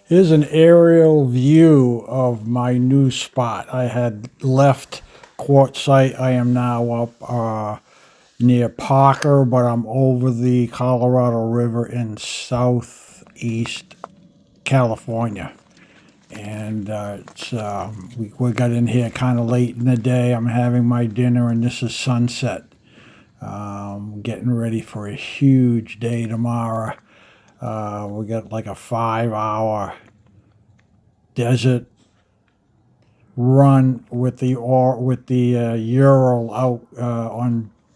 Here's an aerial view of my new spot. I had left Quartzsite. I am now up near Parker, but I'm over the Colorado River in southeast California. And we got in here kind of late in the day. I'm having my dinner, and this is sunset. Getting ready for a huge day tomorrow. We got like a 5-hour desert run with the Ural out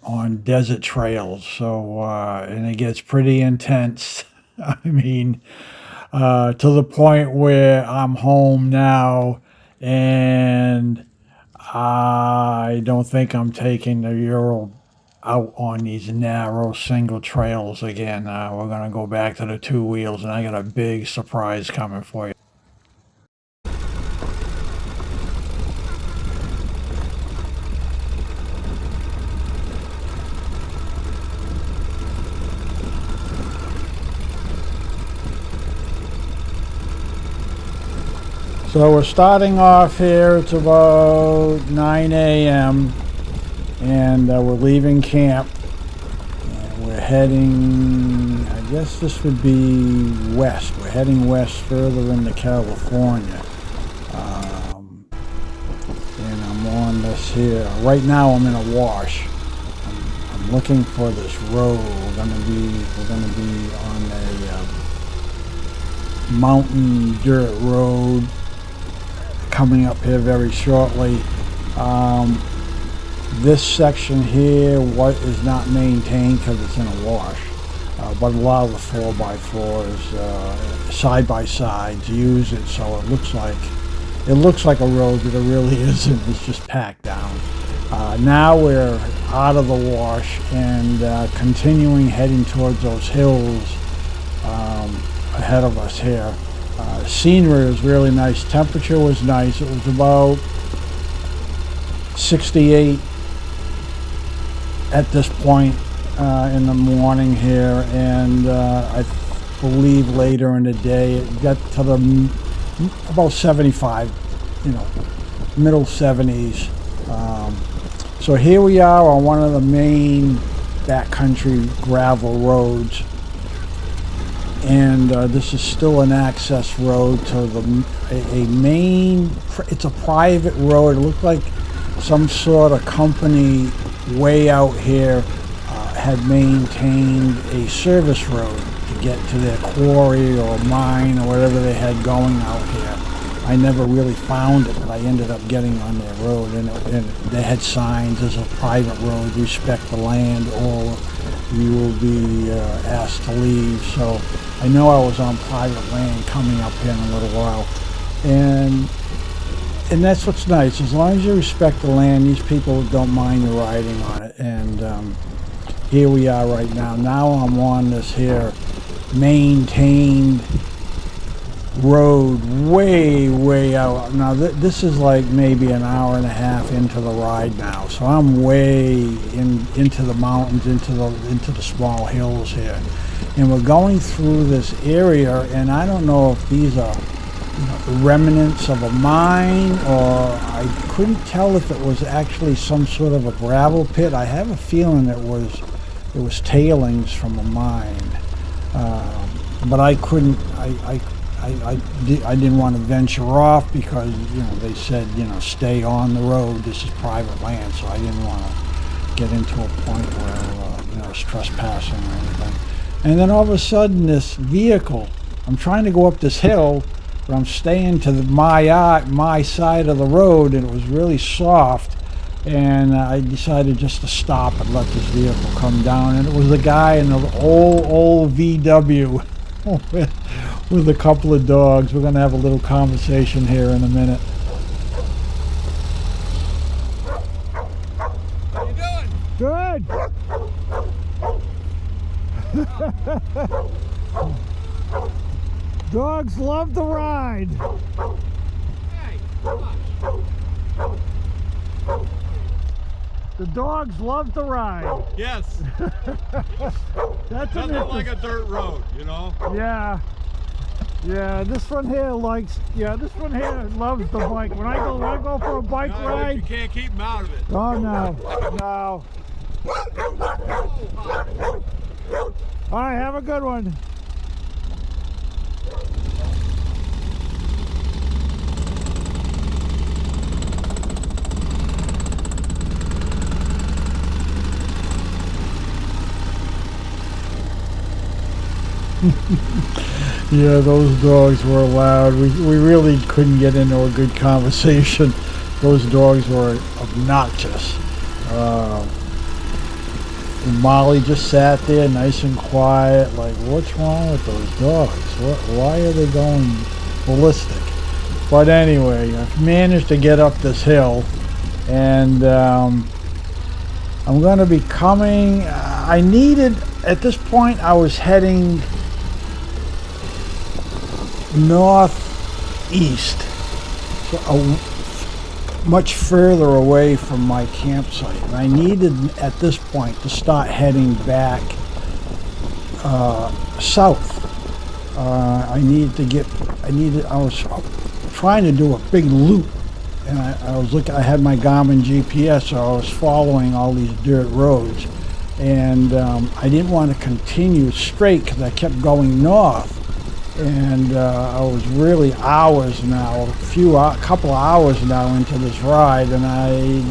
on desert trails. So and it gets pretty intense. I mean, to the point where I'm home now, and I don't think I'm taking the Ural out on these narrow single trails again. We're going to go back to the two wheels, and I got a big surprise coming for you. So we're starting off here. It's about 9 a.m. and we're leaving camp. And we're heading, I guess this would be west. We're heading west further into California. And I'm on this here. Right now I'm in a wash. I'm looking for this road. We're gonna be on a mountain dirt road coming up here very shortly. This section here is not maintained because it's in a wash, but a lot of the 4x4s side by sides use it, so it looks like a road, but it really isn't. It's just packed down. Now we're out of the wash and continuing heading towards those hills ahead of us here. Scenery was really nice. Temperature was nice. It was about 68 at this point in the morning here, and I believe later in the day it got to the about 75, middle 70s. So here we are on one of the main backcountry gravel roads. And this is still an access road to a main. It's a private road. It looked like some sort of company way out here had maintained a service road to get to their quarry or mine or whatever they had going out here. I never really found it, but I ended up getting on their road, and they had signs as a private road, respect the land, or you will be asked to leave. So I know I was on private land coming up here in a little while, and that's what's nice. As long as you respect the land, these people don't mind you riding on it. And here we are right now. Now I'm on this here maintained road way out. Now this is like maybe an hour and a half into the ride now, so I'm way into the mountains, into the small hills here, and we're going through this area, and I don't know if these are remnants of a mine, or I couldn't tell if it was actually some sort of a gravel pit. I have a feeling it was tailings from a mine, but I couldn't. I didn't want to venture off because they said stay on the road. This is private land, so I didn't want to get into a point where it's trespassing or anything. And then all of a sudden, this vehicle. I'm trying to go up this hill, but I'm staying to my side of the road, and it was really soft. And I decided just to stop and let this vehicle come down. And it was a guy in an old VW. With a couple of dogs. We're going to have a little conversation here in a minute. How you doing? Good. Dogs love the ride. Hey, come on. The dogs love the ride. Yes. That's Nothing like a dirt road, Yeah. Yeah, this one here likes. Yeah, this one here loves the bike. When I go for a bike No, ride. you can't keep him out of it. Oh no, no. All right, have a good one. Yeah, those dogs were loud. We really couldn't get into a good conversation. Those dogs were obnoxious. And Molly just sat there nice and quiet, like, what's wrong with those dogs? Why are they going ballistic? But anyway, I managed to get up this hill, and I'm going to be coming. At this point, I was heading northeast, so much further away from my campsite, and I needed at this point to start heading back south. I was trying to do a big loop, and I had my Garmin GPS, so I was following all these dirt roads, and I didn't want to continue straight because I kept going north. And I was really hours now, a couple of hours now into this ride, and I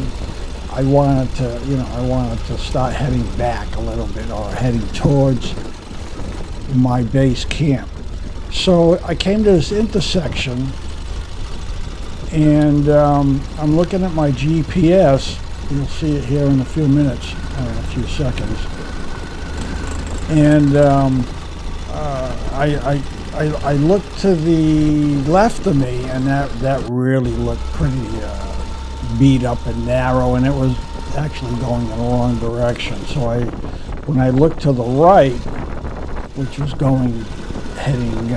wanted to start heading back a little bit, or heading towards my base camp. So I came to this intersection, and I'm looking at my GPS. You'll see it here in a few minutes, a few seconds, and I looked to the left of me, and that really looked pretty beat up and narrow, and it was actually going in the wrong direction. So when I looked to the right, which was heading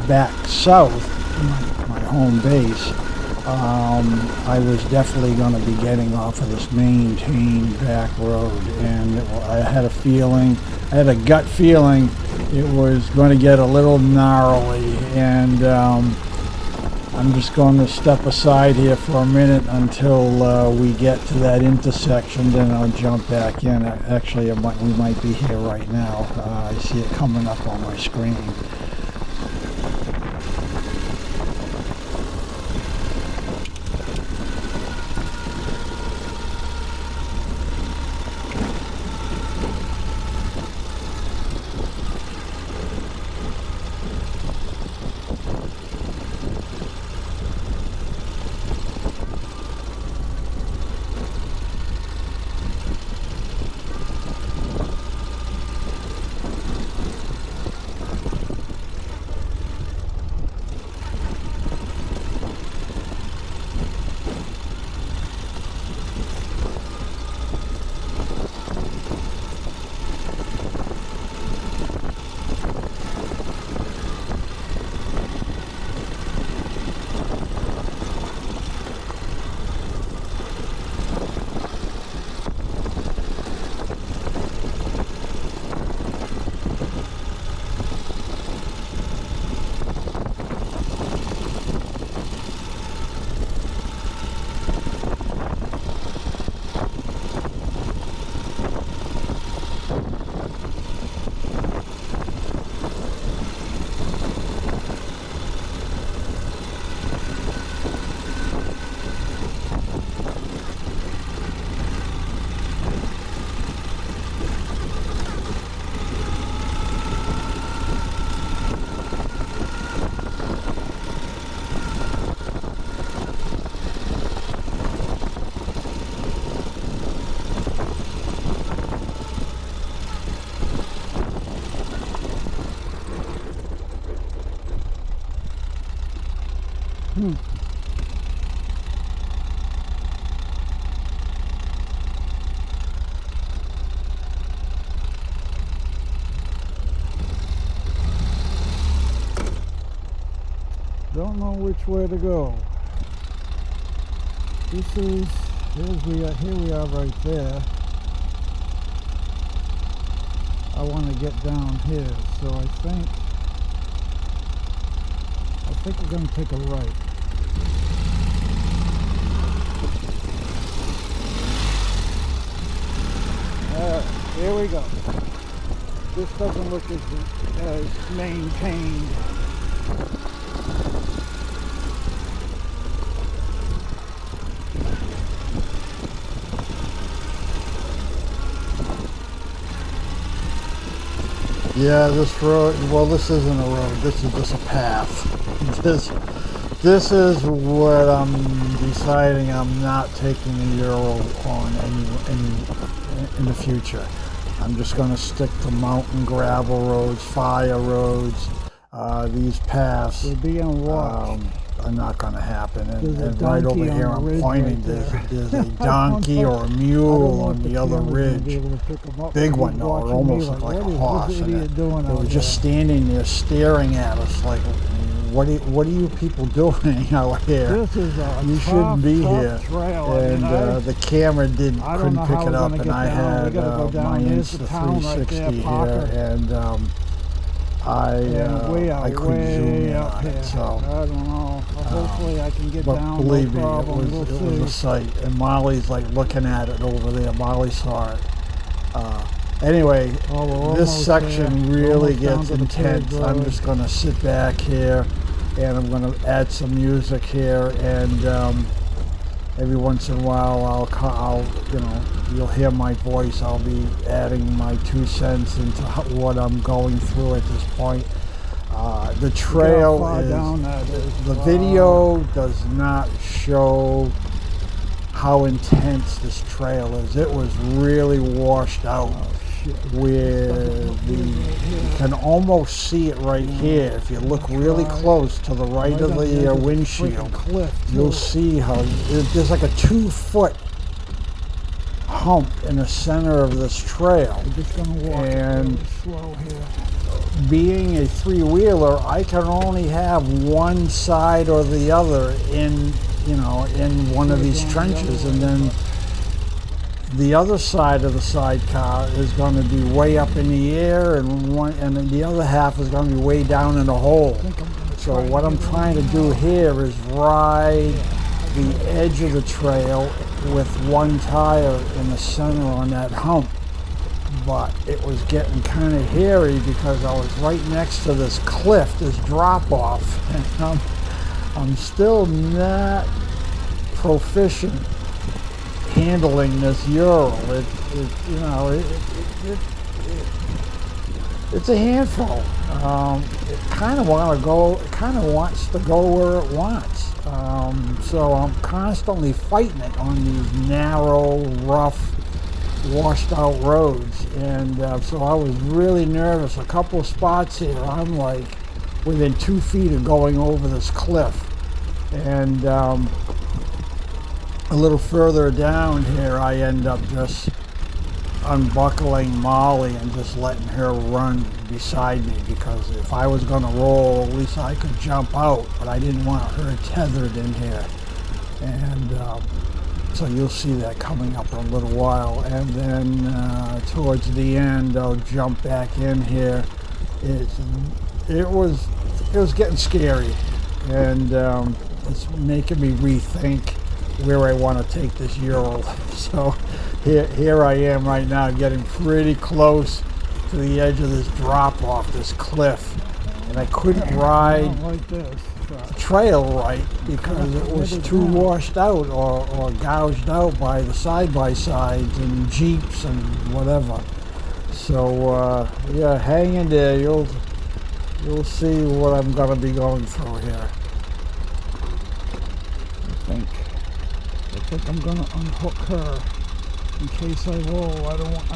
back south, my home base, I was definitely going to be getting off of this maintained back road, and I had a gut feeling it was going to get a little gnarly, and I'm just going to step aside here for a minute until we get to that intersection, then I'll jump back in. Actually, we might be here right now. I see it coming up on my screen. Don't know which way to go. Here we are right there. I want to get down here, so I think think we're going to take a right. Here we go. This doesn't look as maintained. Yeah, this road, well, this isn't a road, this is just a path. This is what I'm deciding I'm not taking the Ural on in the future. I'm just going to stick to mountain gravel roads, fire roads, these paths. They're being watched. Are not going to happen. And right over here I'm pointing, there's a donkey or a mule on the other ridge. Big one though, it almost looked like a horse. And it was just standing there staring at us like, what are you people doing out here? This is you shouldn't be here. Trail. And the camera couldn't pick it up, and I had my Insta360 here, and I couldn't zoom in on it, so I don't know. Hopefully I can get down. But believe me, it was a sight. And Molly's like looking at it over there. Molly saw it. Anyway, this section really gets intense. I'm just going to sit back here, and I'm going to add some music here, and every once in a while I'll you'll hear my voice. I'll be adding my 2 cents into what I'm going through at this point. The trail the video does not show how intense this trail is. It was really washed out. You can almost see it right here. If you look really close to the right of the windshield, you'll see how there's like a 2-foot hump in the center of this trail. And being a 3-wheeler, I can only have one side or the other in one of these trenches, and then the other side of the sidecar is going to be way up in the air, and then the other half is going to be way down in the hole. So what I'm trying to do here is ride the edge of the trail with one tire in the center on that hump. But it was getting kind of hairy because I was right next to this cliff, this drop off, and I'm still not proficient handling this Ural. It's a handful. It kind of wants to go where it wants. So I'm constantly fighting it on these narrow, rough, washed out roads, and so I was really nervous. A couple of spots here, I'm like within 2 feet of going over this cliff, and a little further down here I end up just unbuckling Molly and just letting her run beside me, because if I was going to roll, at least I could jump out, but I didn't want her tethered in here. And so you'll see that coming up in a little while, and then towards the end I'll jump back in here. It was getting scary, and it's making me rethink where I want to take this Ural. So here I am right now, getting pretty close to the edge of this drop off, this cliff, and I couldn't ride the trail right because it was too washed out or gouged out by the side-by-sides and Jeeps and whatever. So yeah, hang in there. You'll see what I'm going to be going through here. I think I'm going to unhook her in case I roll. I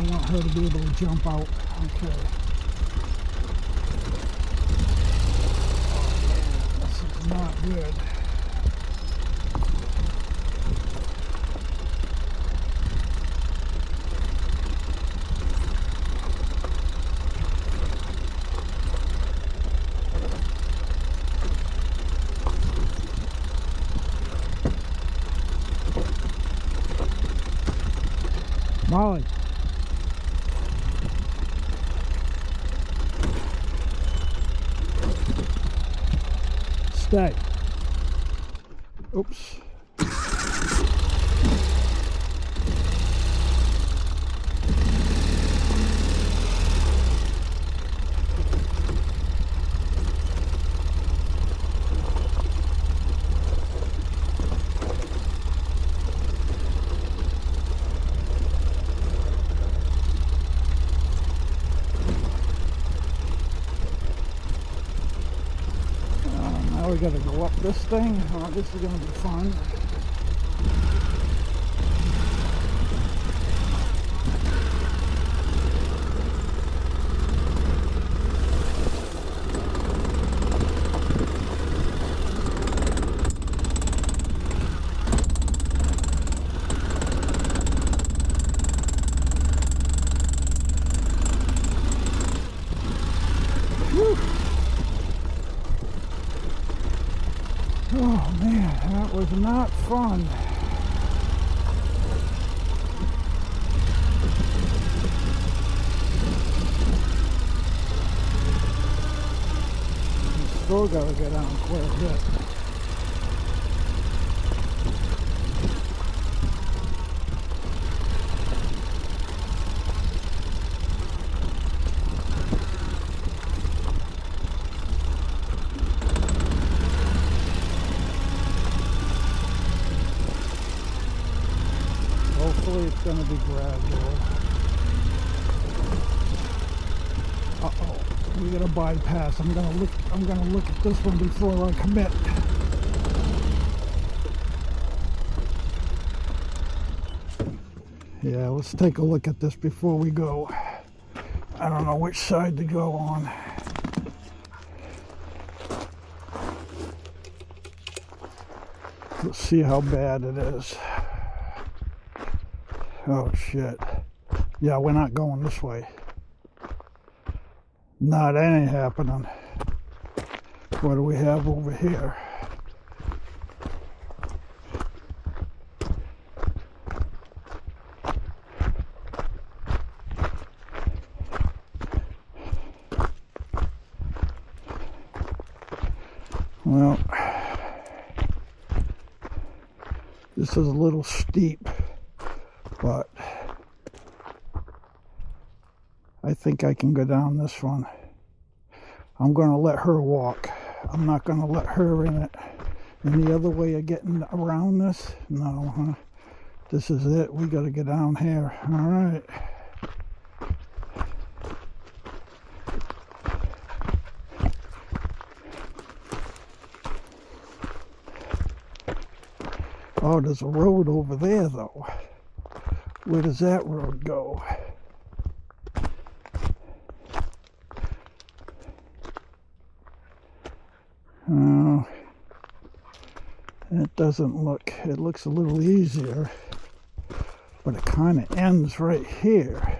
want her to be able to jump out. Okay. This is not good. Molly. stay. Oops. Now we gotta go up this thing. Oh, this is gonna be fun. Oh man, that was not fun. You still gotta get down quite a bit. Hopefully it's going to be gradual. Uh-oh, we got a bypass. I'm going to look at this one before I commit. Yeah, let's take a look at this before we go. I don't know which side to go on. Let's see how bad it is. Oh shit. Yeah, we're not going this way. No, that ain't happening. What do we have over here? Well, this is a little steep, but I think I can go down this one. I'm going to let her walk. I'm not going to let her in it. Any other way of getting around this? No, huh? This is it. We got to get down here. All right. Oh, there's a road over there, though. Where does that road go? Oh, it doesn't look, it looks a little easier, but it kind of ends right here.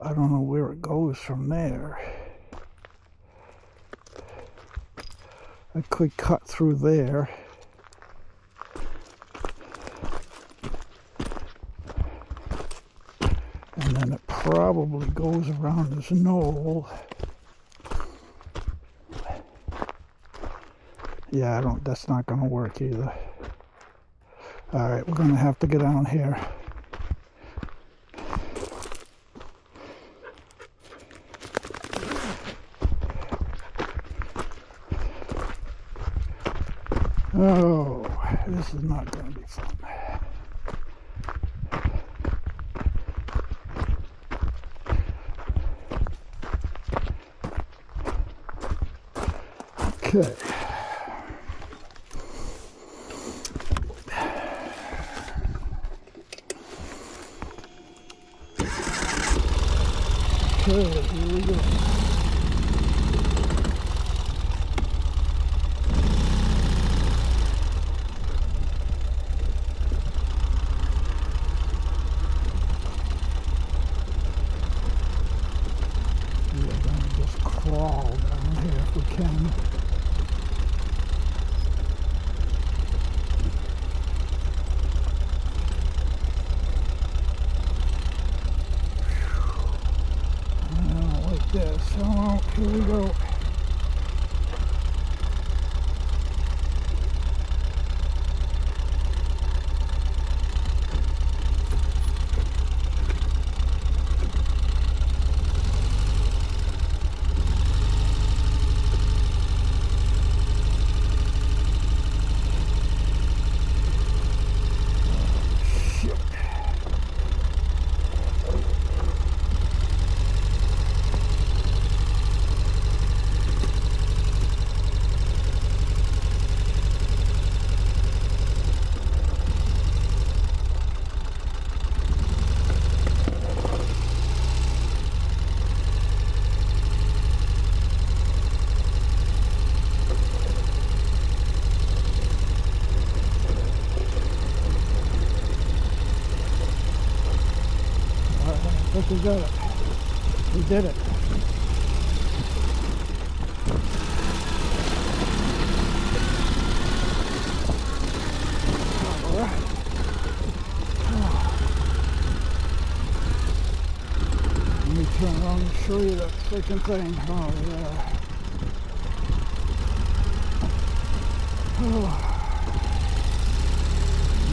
I don't know where it goes from there. I could cut through there. And then it probably goes around this knoll. Yeah, that's not going to work either. All right, we're going to have to get down here. Oh, this is not going to be fun. Okay. Okay, here we go. We're going to just crawl down here if we can. We got it. We did it. All right. Let me turn around and show you that freaking thing. Oh, yeah. Oh.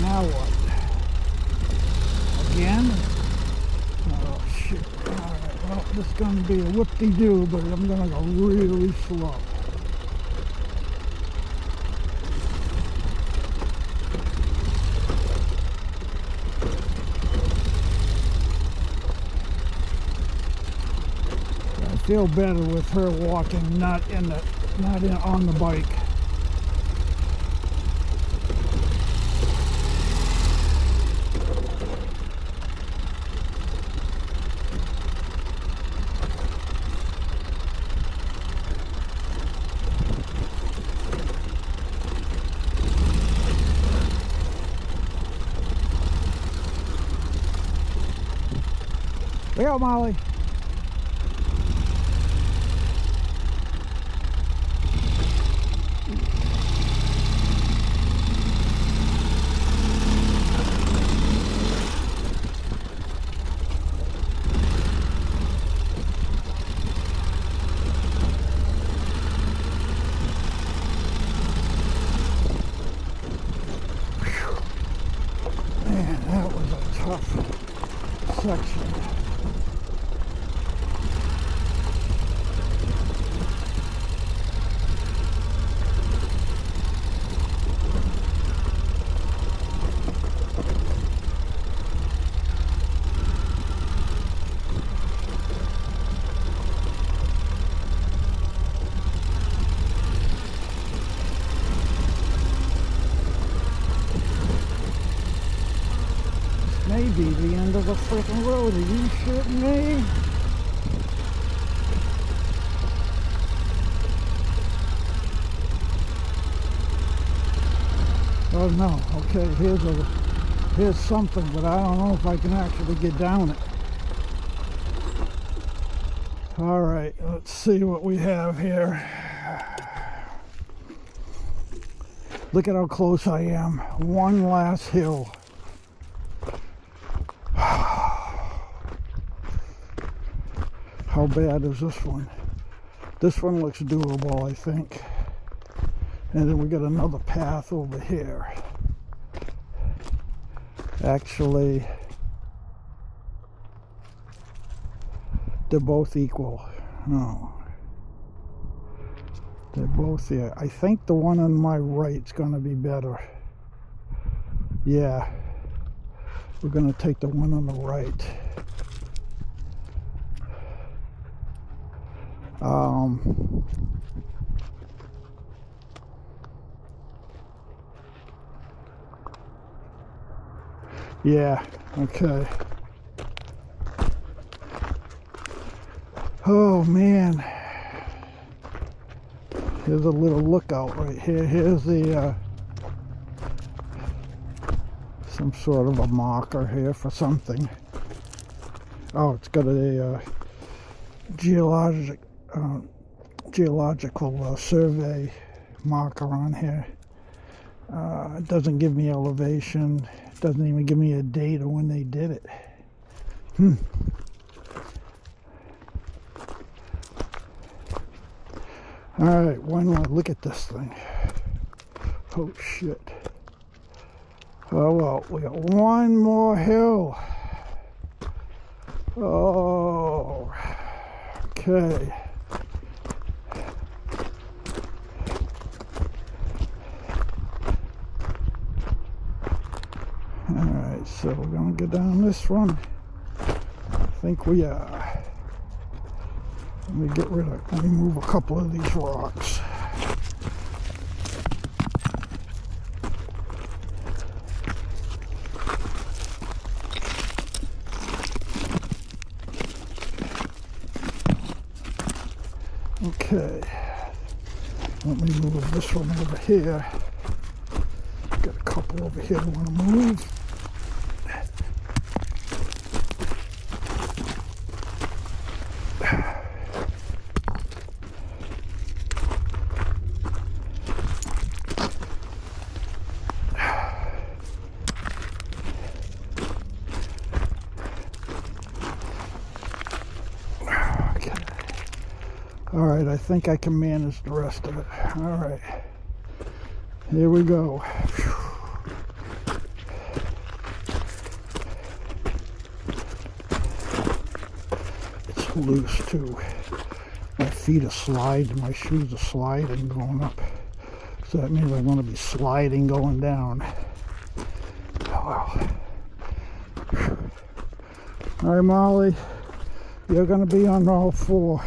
Now what? Again? Oh, shit. Alright, well, this is going to be a whoop-de-doo, but I'm going to go really slow. I feel better with her walking, not on the bike. Look out, Molly. Man, that was a tough section. Maybe the end of the freaking road. Are you shitting me? Oh no. Okay, here's something, but I don't know if I can actually get down it. All right, let's see what we have here. Look at how close I am. One last hill. How bad is this one? This one looks doable, I think. And then we got another path over here. Actually, they're both equal. No. They're both there. I think the one on my right's gonna be better. Yeah. We're gonna take the one on the right. Yeah, okay. Oh man. Here's a little lookout right here. Here's the some sort of a marker here for something. Oh, it's got a geological survey marker on here. It doesn't give me elevation. It doesn't even give me a date of when they did it. All right, why not look at this thing? Oh shit. Oh well, we got one more hill. Oh, okay. Alright, so we're gonna go down this one. I think we are. Let me move a couple of these rocks. Okay, let me move this one over here. Got a couple over here I want to move. All right, I think I can manage the rest of it. All right, here we go. It's loose too. My feet are sliding, my shoes are sliding going up. So that means I'm going to be sliding going down. Wow. All right, Molly, you're going to be on all four.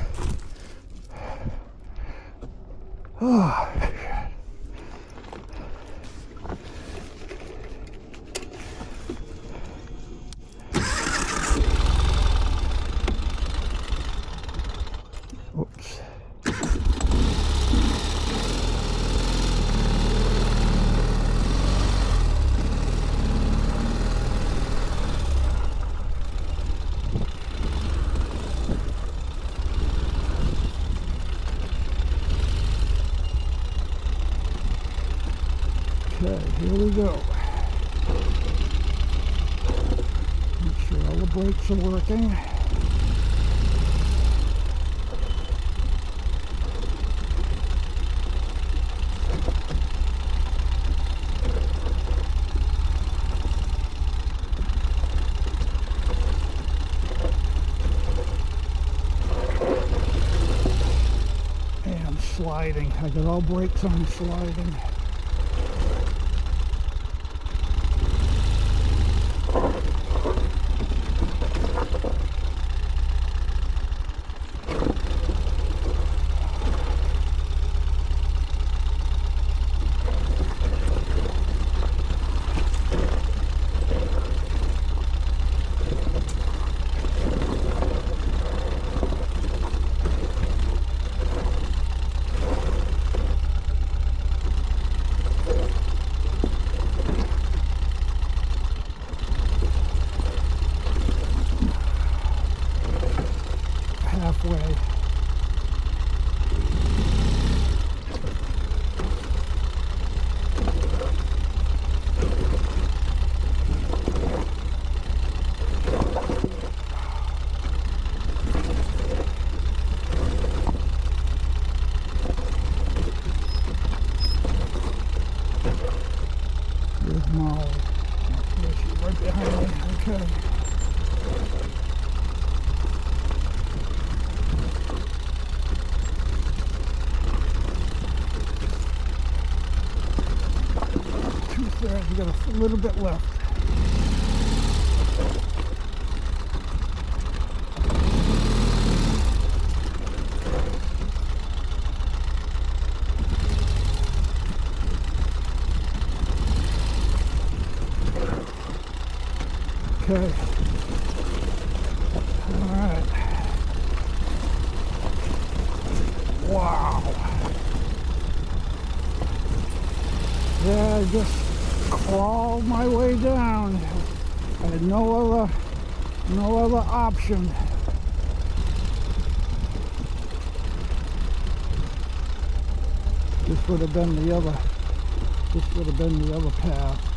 Oh. Oops. Okay, here we go. Make sure all the brakes are working. And sliding. I got all brakes on sliding. Halfway. There's Molly. There she's right behind me. Okay. Two-thirds. We got a little bit left. Okay. All right. Wow. Yeah, I just crawled my way down. I had no other option. This would have been the other path.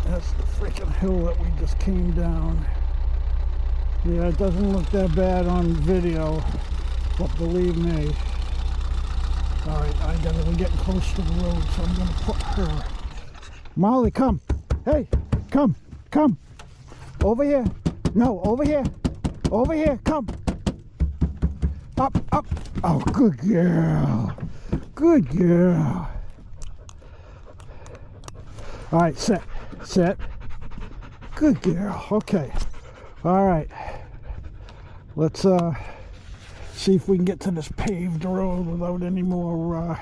That's the freaking hill that we just came down. Yeah, it doesn't look that bad on video, but believe me. Alright, we're getting close to the road, so I'm gonna put her. Molly, come. Hey, come. Over here. No, over here. Over here, come. Up. Oh, good girl. Good girl. Alright, set. Good girl. Okay. Alright. Let's see if we can get to this paved road without any more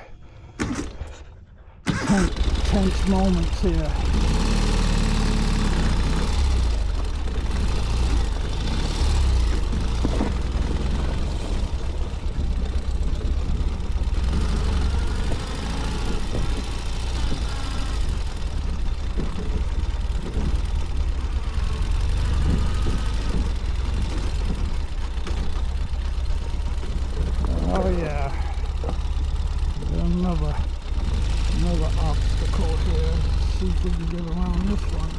tense moments here. Oh yeah, another obstacle here. Let's see if we can get around this one.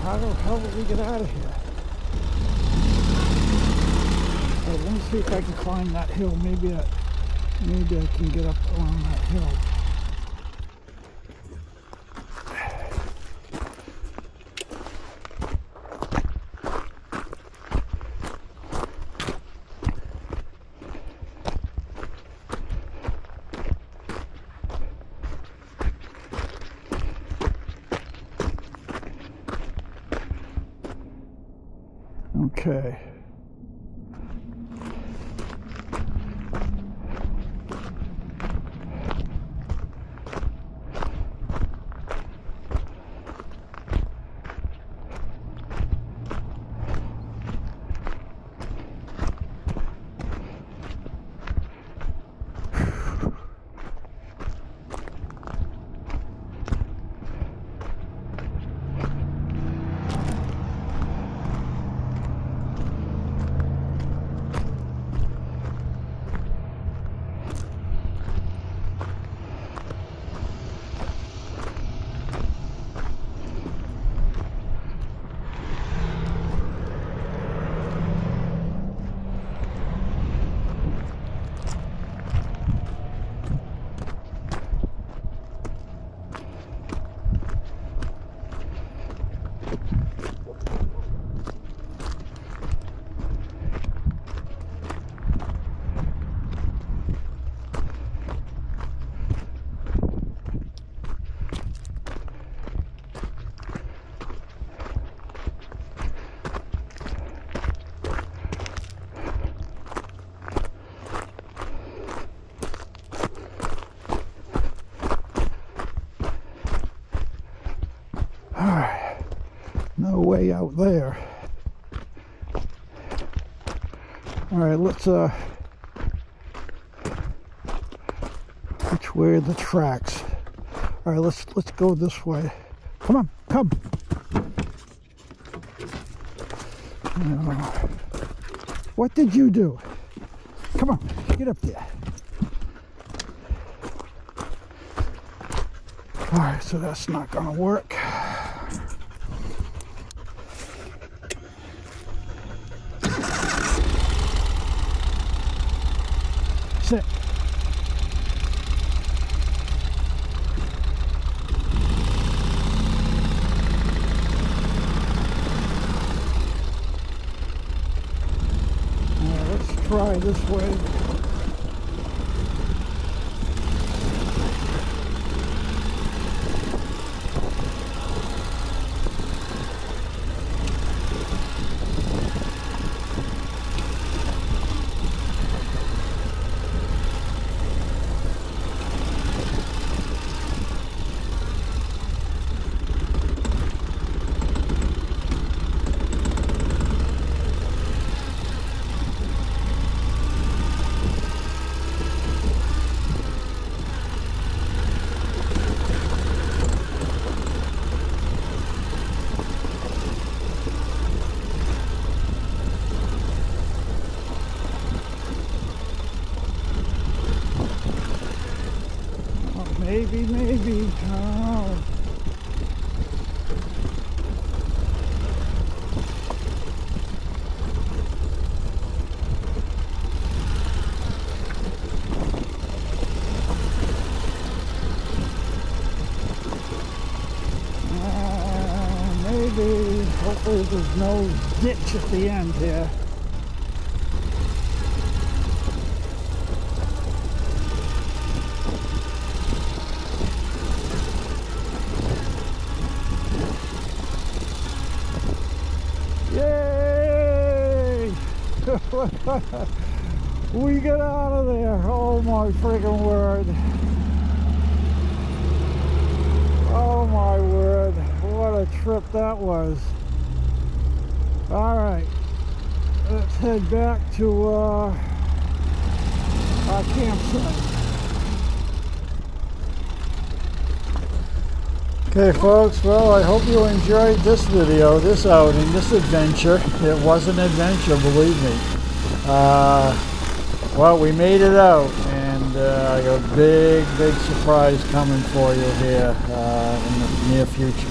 How the hell did we get out of here? Let me see if I can climb that hill. Maybe I can get up on that hill. Okay. No way out there. All right, let's which way are the tracks? All right, let's go this way. Come on, come. What did you do? Come on, get up there. All right, so that's not gonna work. Sit. Let's try this way. Maybe. Oh. Maybe. Hopefully there's no ditch at the end here. We got out of there. Oh my friggin' word. Oh my word. What a trip that was. Alright. head back to our campsite. Okay folks, well I hope you enjoyed this video, this outing, this adventure. It was an adventure, believe me. Well, we made it out, and I got a big surprise coming for you here in the near future.